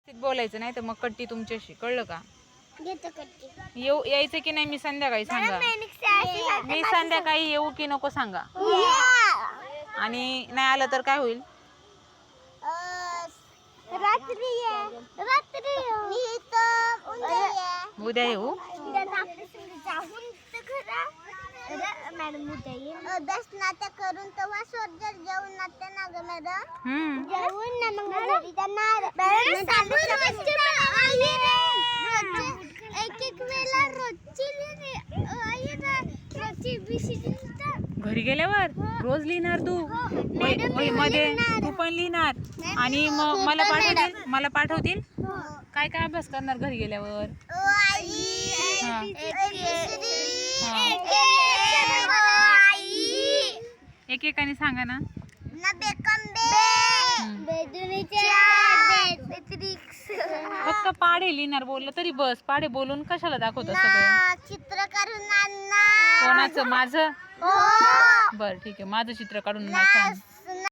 बोलायचं नाही तर मग कट्टी तुमच्याशी, कळलं का? घेतो कट्टी. यायचं की नाही मी संध्याकाळी सांगा. मी संध्याकाळी येऊ की नको सांगा. आणि नाही आलं तर काय होईल? रात्री उद्या येऊ. मॅडम नाट्य करून तेव्हा सोडजर जेवण नाट्य ना ग मॅडम. जेवण ना मग एक वेळा रोजची घरी गेल्यावर रोज लिहिणार तू? मध्ये तू पण लिहिणार आणि मग मला पाठवतील काय काय अभ्यास करणार घरी गेल्यावर? एकेकाने सांगा ना. फक्त पाढे लिहिणार बोललं तरी बस. पाढे बोलून कशाला दाखवत सगळं? चित्र काढून कोणाचं? माझं? बरं ठीक आहे, माझं चित्र काढून छान.